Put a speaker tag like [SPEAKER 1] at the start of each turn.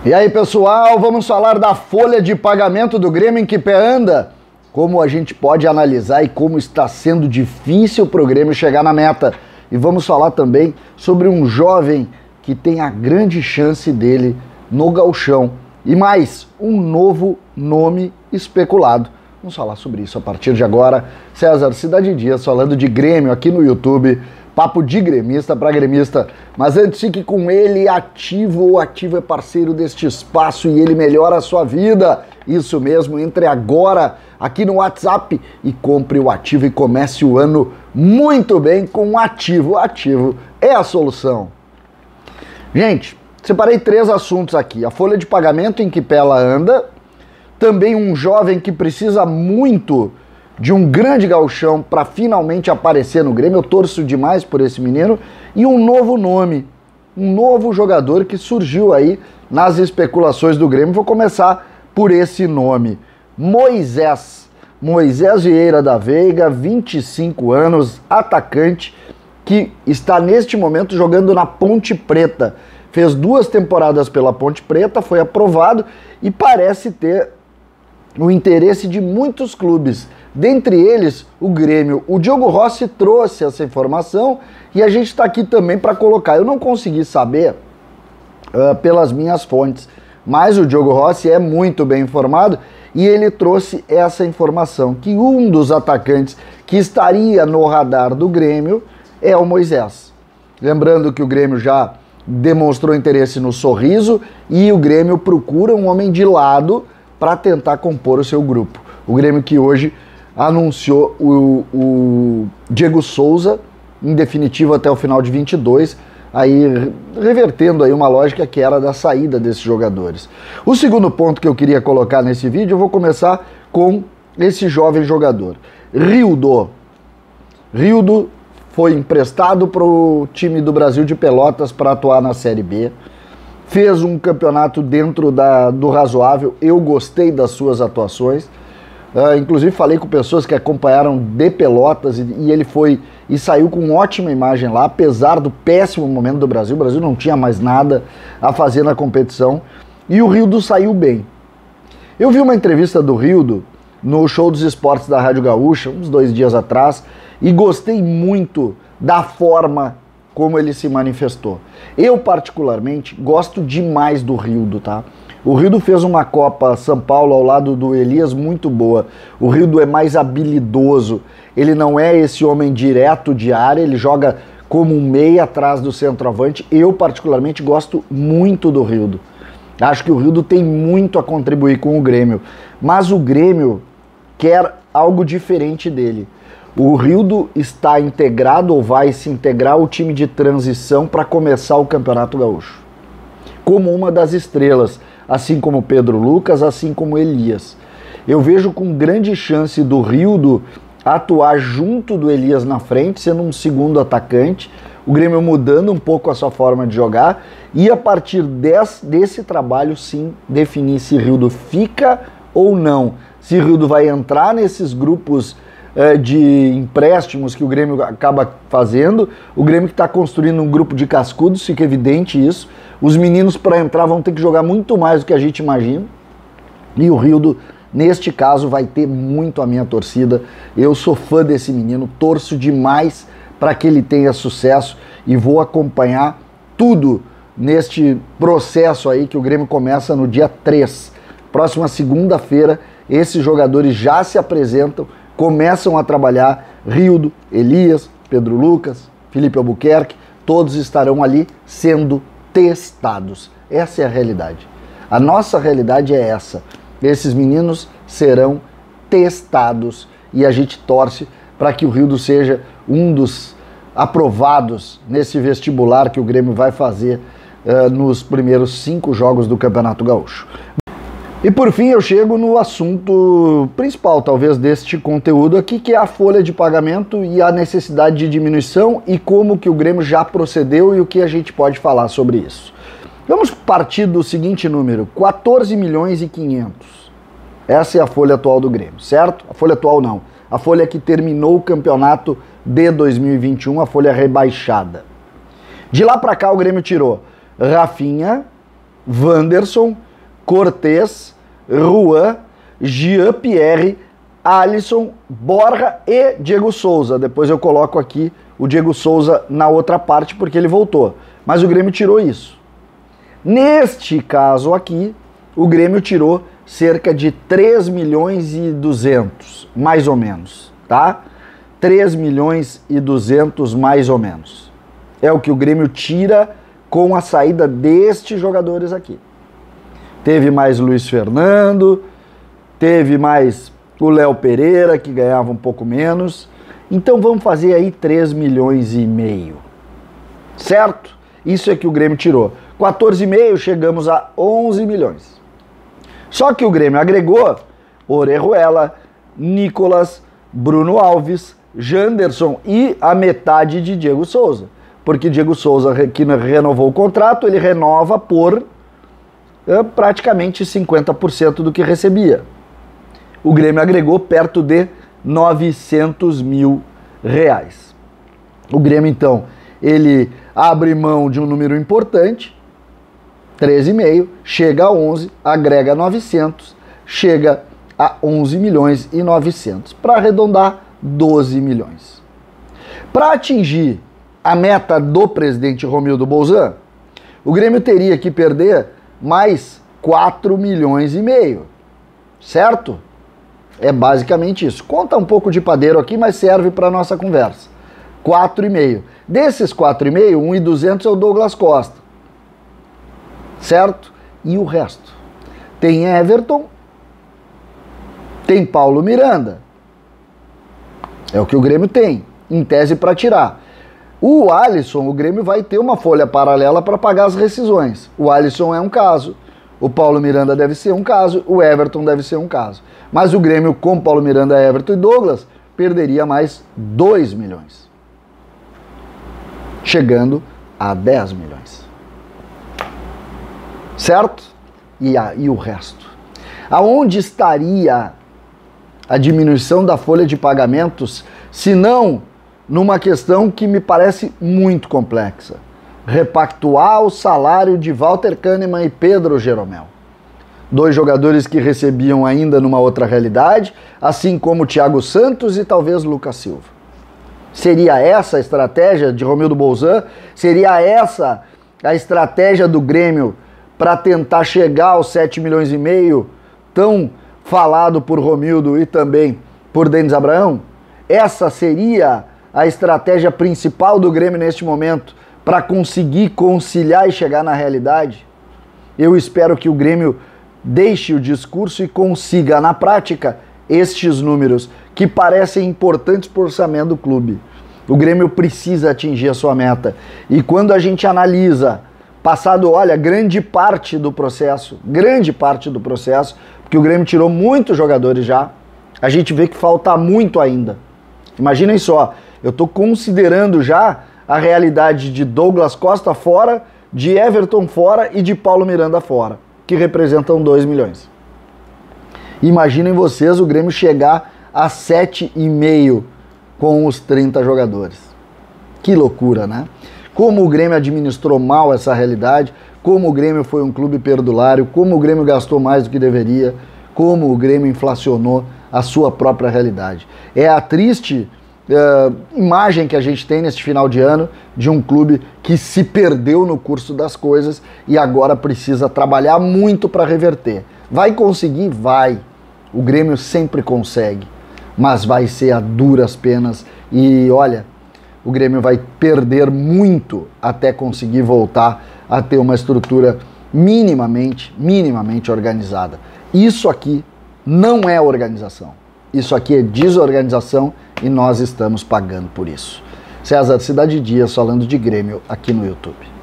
[SPEAKER 1] E aí, pessoal, vamos falar da folha de pagamento do Grêmio. Em que pé anda? Como a gente pode analisar e como está sendo difícil para o Grêmio chegar na meta. E vamos falar também sobre um jovem que tem a grande chance dele no gauchão. E mais, um novo nome especulado. Vamos falar sobre isso a partir de agora. César Cidade Dias falando de Grêmio aqui no YouTube. Papo de gremista para gremista. Mas antes, fique com ele, Ativo. O Ativo é parceiro deste espaço e ele melhora a sua vida. Isso mesmo, entre agora aqui no WhatsApp e compre o Ativo e comece o ano muito bem com o Ativo. O Ativo é a solução. Gente, separei 3 assuntos aqui. A folha de pagamento, em que pé ela anda. Também um jovem que precisa muito de um grande gauchão para finalmente aparecer no Grêmio. Eu torço demais por esse menino. E um novo nome, um novo jogador que surgiu aí nas especulações do Grêmio. Vou começar por esse nome, Moisés Vieira da Veiga, 25 anos, atacante, que está neste momento jogando na Ponte Preta. Fez 2 temporadas pela Ponte Preta, foi aprovado e parece ter o interesse de muitos clubes, dentre eles o Grêmio. O Diogo Rossi trouxe essa informação e a gente está aqui também para colocar. Eu não consegui saber pelas minhas fontes, mas o Diogo Rossi é muito bem informado e ele trouxe essa informação, que um dos atacantes que estaria no radar do Grêmio é o Moisés. Lembrando que o Grêmio já demonstrou interesse no Sorriso e o Grêmio procura um homem de lado para tentar compor o seu grupo. O Grêmio que hoje anunciou o Diego Souza, em definitivo até o final de 22, aí revertendo aí uma lógica que era da saída desses jogadores. O segundo ponto que eu queria colocar nesse vídeo, eu vou começar com esse jovem jogador, Rildo. Rildo foi emprestado para o time do Brasil de Pelotas para atuar na Série B. Fez um campeonato dentro do razoável, eu gostei das suas atuações. Inclusive falei com pessoas que acompanharam de Pelotas e ele foi e saiu com ótima imagem lá, apesar do péssimo momento do Brasil. O Brasil não tinha mais nada a fazer na competição e o Rildo saiu bem. Eu vi uma entrevista do Rildo no Show dos Esportes da Rádio Gaúcha, uns 2 dias atrás, e gostei muito da forma como ele se manifestou. Eu, particularmente, gosto demais do Rildo, tá? O Rildo fez uma Copa São Paulo ao lado do Elias muito boa. O Rildo é mais habilidoso, ele não é esse homem direto de área, ele joga como um meia atrás do centroavante. Eu, particularmente, gosto muito do Rildo. Acho que o Rildo tem muito a contribuir com o Grêmio, mas o Grêmio quer algo diferente dele. O Rildo está integrado ou vai se integrar ao time de transição para começar o Campeonato Gaúcho, como uma das estrelas, assim como Pedro Lucas, assim como Elias. Eu vejo com grande chance do Rildo atuar junto do Elias na frente, sendo um segundo atacante, o Grêmio mudando um pouco a sua forma de jogar e a partir desse trabalho sim definir se Rildo fica ou não, se Rildo vai entrar nesses grupos de empréstimos que o Grêmio acaba fazendo. O Grêmio que está construindo um grupo de cascudos, fica evidente isso. Os meninos para entrar vão ter que jogar muito mais do que a gente imagina. E o Rildo, neste caso, vai ter muito a minha torcida. Eu sou fã desse menino, torço demais para que ele tenha sucesso e vou acompanhar tudo neste processo aí que o Grêmio começa no dia 3. Próxima segunda-feira, esses jogadores já se apresentam, começam a trabalhar. Rildo, Elias, Pedro Lucas, Felipe Albuquerque, todos estarão ali sendo testados. Essa é a realidade. A nossa realidade é essa. Esses meninos serão testados e a gente torce para que o Rildo seja um dos aprovados nesse vestibular que o Grêmio vai fazer nos primeiros 5 jogos do Campeonato Gaúcho. E por fim eu chego no assunto principal, talvez, deste conteúdo aqui, que é a folha de pagamento e a necessidade de diminuição e como que o Grêmio já procedeu e o que a gente pode falar sobre isso. Vamos partir do seguinte número, 14 milhões e 500. Essa é a folha atual do Grêmio, certo? A folha atual não, a folha que terminou o campeonato de 2021, a folha rebaixada. De lá para cá o Grêmio tirou Rafinha, Wanderson, Cortez, Juan, Jean-Pierre, Alisson, Borja e Diego Souza. Depois eu coloco aqui o Diego Souza na outra parte porque ele voltou. Mas o Grêmio tirou isso. Neste caso aqui, o Grêmio tirou cerca de 3 milhões e 200, mais ou menos, tá? 3 milhões e 200 mais ou menos. É o que o Grêmio tira com a saída destes jogadores aqui. Teve mais Luiz Fernando, teve mais o Léo Pereira, que ganhava um pouco menos. Então vamos fazer aí 3 milhões e meio. Certo? Isso é que o Grêmio tirou. 14,5, chegamos a 11 milhões. Só que o Grêmio agregou Orejuela, Nicolas, Bruno Alves, Janderson e a metade de Diego Souza. Porque Diego Souza, que renovou o contrato, ele renova por praticamente 50% do que recebia. O Grêmio agregou perto de 900 mil reais. O Grêmio, então, ele abre mão de um número importante, 13,5, chega a 11, agrega 900, chega a 11 milhões e 900. Para arredondar, 12 milhões. Para atingir a meta do presidente Romildo Bolzan, o Grêmio teria que perder mais 4 milhões e meio, certo? É basicamente isso. Conta um pouco de padeiro aqui, mas serve para nossa conversa. 4,5. Desses 4,5, 1,200 é o Douglas Costa, certo? E o resto? Tem Everton, tem Paulo Miranda. É o que o Grêmio tem, em tese para tirar. O Alisson, o Grêmio vai ter uma folha paralela para pagar as rescisões. O Alisson é um caso, o Paulo Miranda deve ser um caso, o Everton deve ser um caso. Mas o Grêmio, com Paulo Miranda, Everton e Douglas, perderia mais 2 milhões. Chegando a 10 milhões. Certo? E o resto? Aonde estaria a diminuição da folha de pagamentos, se não numa questão que me parece muito complexa? Repactuar o salário de Walter Kahneman e Pedro Jeromel. 2 jogadores que recebiam ainda numa outra realidade, assim como Thiago Santos e talvez Lucas Silva. Seria essa a estratégia de Romildo Bolzan? Seria essa a estratégia do Grêmio para tentar chegar aos 7 milhões e meio, tão falado por Romildo e também por Denis Abraão? Essa seria a estratégia principal do Grêmio neste momento para conseguir conciliar e chegar na realidade? Eu espero que o Grêmio deixe o discurso e consiga, na prática, estes números que parecem importantes para o orçamento do clube. O Grêmio precisa atingir a sua meta. E quando a gente analisa, passado, olha, grande parte do processo, porque o Grêmio tirou muitos jogadores já, a gente vê que falta muito ainda. Imaginem só, eu estou considerando já a realidade de Douglas Costa fora, de Everton fora e de Paulo Miranda fora, que representam 2 milhões. Imaginem vocês o Grêmio chegar a 7,5 com os 30 jogadores. Que loucura, né? Como o Grêmio administrou mal essa realidade, como o Grêmio foi um clube perdulário, como o Grêmio gastou mais do que deveria, como o Grêmio inflacionou a sua própria realidade. É a triste imagem que a gente tem neste final de ano de um clube que se perdeu no curso das coisas e agora precisa trabalhar muito para reverter. Vai conseguir? Vai. O Grêmio sempre consegue, mas vai ser a duras penas e olha, o Grêmio vai perder muito até conseguir voltar a ter uma estrutura minimamente organizada. Isso aqui não é organização. Isso aqui é desorganização e nós estamos pagando por isso. César Cidade Dias falando de Grêmio aqui no YouTube.